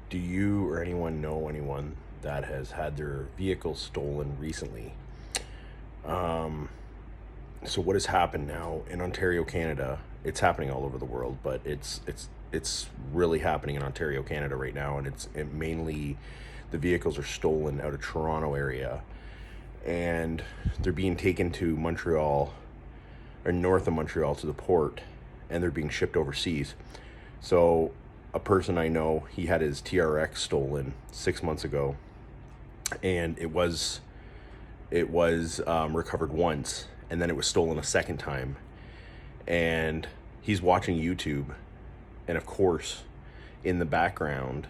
Do you or anyone know anyone that has had their vehicle stolen recently? Um, so what has happened now in Ontario, Canada? It's happening all over the world, but it's really happening in Ontario, Canada right now, and it mainly the vehicles are stolen out of Toronto area, and they're being taken to Montreal or north of Montreal to the port, and they're being shipped overseas. So a person I know, he had his TRX stolen 6 months ago, and it was recovered once, and then it was stolen a second time. And he's watching YouTube, and of course, in the background,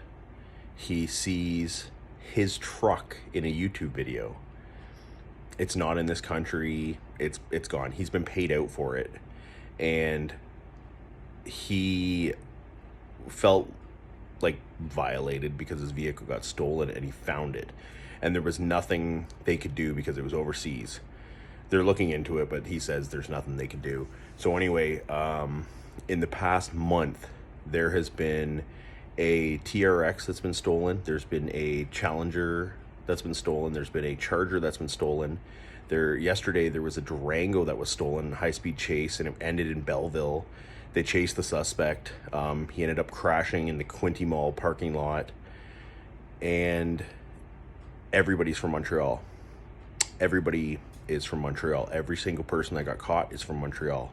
he sees his truck in a YouTube video. It's not in this country. It's gone. He's been paid out for it, and he felt like violated because his vehicle got stolen and he found it, and there was nothing they could do because it was overseas. They're looking into it, but he says there's nothing they can do. So anyway, in the past month, there has been a TRX that's been stolen. There's been a Challenger that's been stolen. There's been a Charger that's been stolen. Yesterday there was a Durango that was stolen, high speed chase, and it ended in Belleville. They chased the suspect. He ended up crashing in the Quinte Mall parking lot, and everybody's from Montreal. Everybody is from Montreal. Every single person that got caught is from Montreal.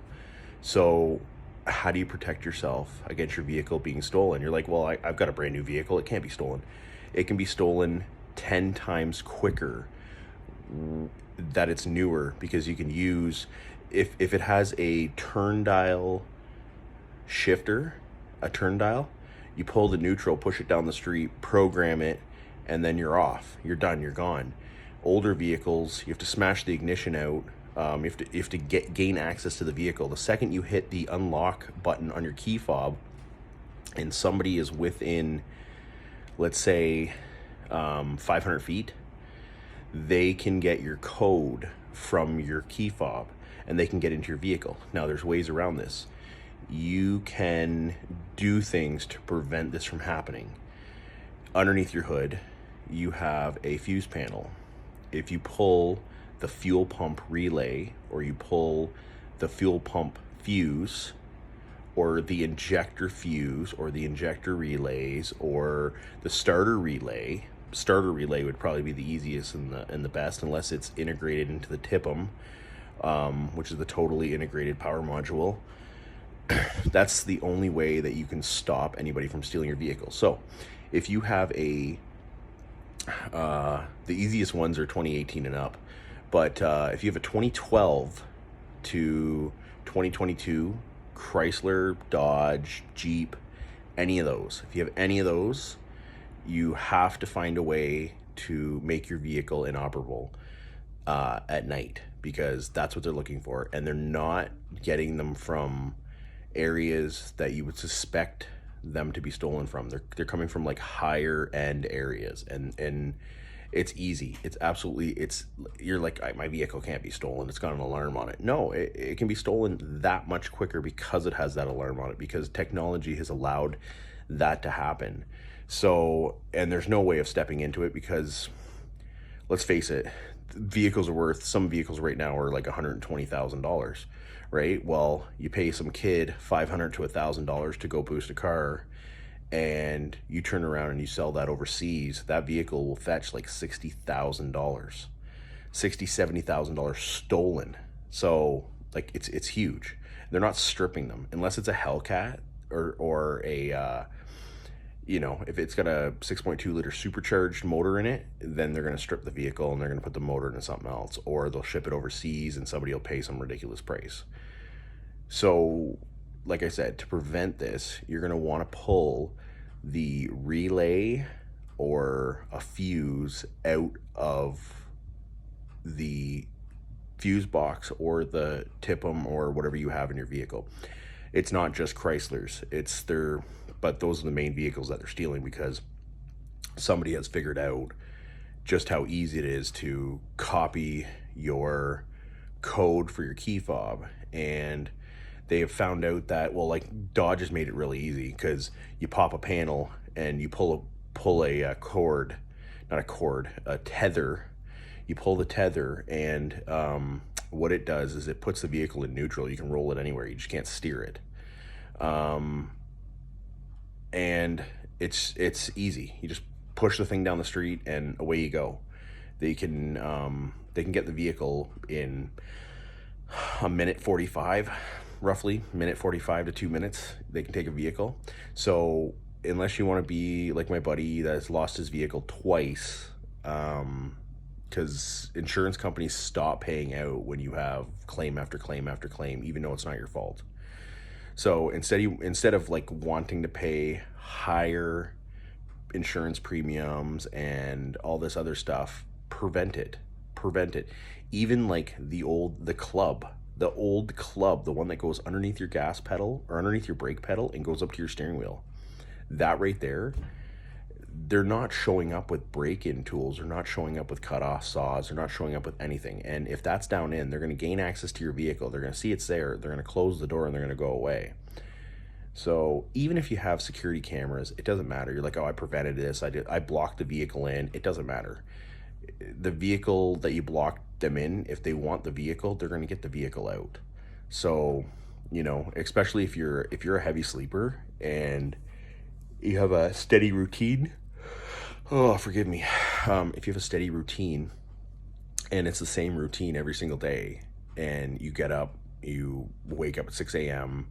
So how do you protect yourself against your vehicle being stolen? You're like, well, I've got a brand new vehicle. It can't be stolen. It can be stolen 10 times quicker that it's newer, because you can use, if it has a turn dial shifter, a turn dial, you pull the neutral, push it down the street, program it, and then you're off. You're done. You're gone. Older vehicles, you have to smash the ignition out. You have to gain access to the vehicle. The second you hit the unlock button on your key fob, and somebody is within, let's say, 500 feet, they can get your code from your key fob, and they can get into your vehicle. Now, there's ways around this. You can do things to prevent this from happening. Underneath your hood, you have a fuse panel. If you pull the fuel pump relay, or you pull the fuel pump fuse, or the injector fuse, or the injector relays, or the starter relay. Starter relay would probably be the easiest and the best, unless it's integrated into the TIPM, which is the totally integrated power module. That's the only way that you can stop anybody from stealing your vehicle. So if you have the easiest ones are 2018 and up, but if you have a 2012 to 2022 Chrysler, Dodge, Jeep, any of those, if you have any of those, you have to find a way to make your vehicle inoperable at night, because that's what they're looking for, and they're not getting them from areas that you would suspect them to be stolen from. They're coming from like higher end areas, and it's easy. It's absolutely, you're like, my vehicle can't be stolen. It's got an alarm on it. No, it can be stolen that much quicker because it has that alarm on it, because technology has allowed that to happen. So, and there's no way of stepping into it, because let's face it, some vehicles right now are like $120,000, right? Well, you pay some kid $500 to $1,000 to go boost a car, and you turn around and you sell that overseas, that vehicle will fetch like $60,000, $70,000 stolen. So like it's huge. They're not stripping them unless it's a Hellcat, or a if it's got a 6.2 liter supercharged motor in it, then they're going to strip the vehicle and they're going to put the motor into something else, or they'll ship it overseas and somebody will pay some ridiculous price. So, like I said, to prevent this, you're going to want to pull the relay or a fuse out of the fuse box or the TIPM or whatever you have in your vehicle. It's not just Chryslers, but those are the main vehicles that they're stealing, because somebody has figured out just how easy it is to copy your code for your key fob. And they have found out that, well, like Dodge has made it really easy, because you pop a panel and you pull pull a cord, not a cord, a tether. You pull the tether, and what it does is it puts the vehicle in neutral. You can roll it anywhere. You just can't steer it. And it's easy. You just push the thing down the street, and away you go. They can get the vehicle in a minute 45, roughly minute 45 to 2 minutes. They can take a vehicle. So unless you want to be like my buddy that's lost his vehicle twice, because insurance companies stop paying out when you have claim after claim after claim, even though it's not your fault. So instead of like wanting to pay higher insurance premiums and all this other stuff, prevent it. Even like the old club, the one that goes underneath your gas pedal or underneath your brake pedal and goes up to your steering wheel. That right there, they're not showing up with break-in tools, they're not showing up with cut-off saws, they're not showing up with anything. And if that's down in, they're going to gain access to your vehicle, they're going to see it's there, they're going to close the door, and they're going to go away. So even if you have security cameras, it doesn't matter. You're like, oh, I prevented this, I blocked the vehicle in. It doesn't matter. The vehicle that you blocked them in, if they want the vehicle, they're going to get the vehicle out. So, especially if you're a heavy sleeper and you have a steady routine. Oh, forgive me. If you have a steady routine and it's the same routine every single day, and you get up, you wake up at 6 a.m.,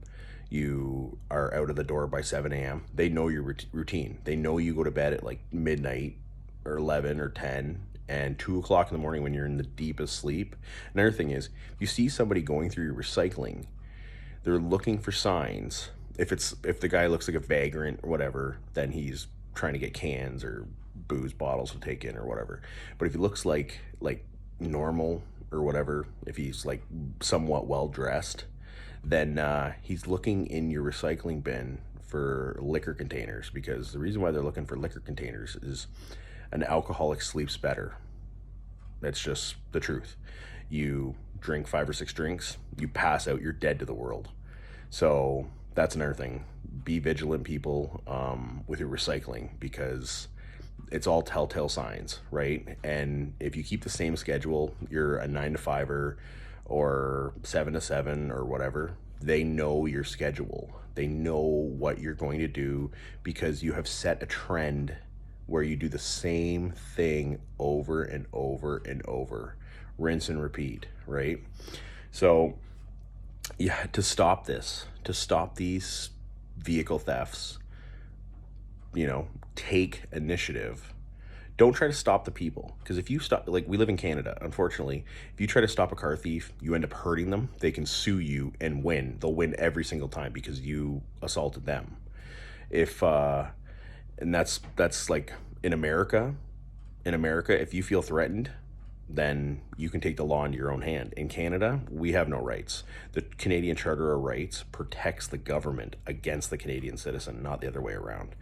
you are out of the door by 7 a.m., they know your routine. They know you go to bed at like midnight or 11 or 10 and 2 o'clock in the morning when you're in the deepest sleep. Another thing is, if you see somebody going through your recycling, they're looking for signs. If the guy looks like a vagrant or whatever, then he's trying to get cans or booze bottles to take in or whatever. But if he looks like normal or whatever, if he's like somewhat well dressed, then he's looking in your recycling bin for liquor containers, because the reason why they're looking for liquor containers is an alcoholic sleeps better. That's just the truth. You drink 5 or 6 drinks, you pass out, you're dead to the world. So that's another thing. Be vigilant, people, with your recycling, because it's all telltale signs, right? And if you keep the same schedule, you're a 9 to 5er or 7 to 7 or whatever, they know your schedule. They know what you're going to do, because you have set a trend where you do the same thing over and over and over, rinse and repeat, right? So yeah, to stop these vehicle thefts, take initiative. Don't try to stop the people, because if you stop, like we live in Canada, unfortunately, if you try to stop a car thief, you end up hurting them. They can sue you and win. They'll win every single time because you assaulted them. And that's like in America, if you feel threatened, then you can take the law into your own hand. In Canada, we have no rights. The Canadian Charter of Rights protects the government against the Canadian citizen, not the other way around.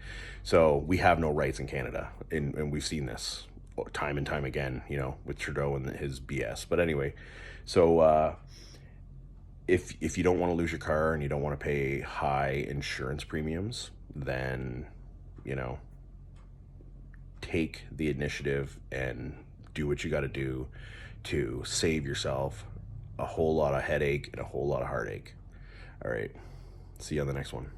So we have no rights in Canada, and we've seen this time and time again, with Trudeau and his BS. But anyway, so if you don't want to lose your car and you don't want to pay high insurance premiums, then, take the initiative and do what you got to do to save yourself a whole lot of headache and a whole lot of heartache. All right. See you on the next one.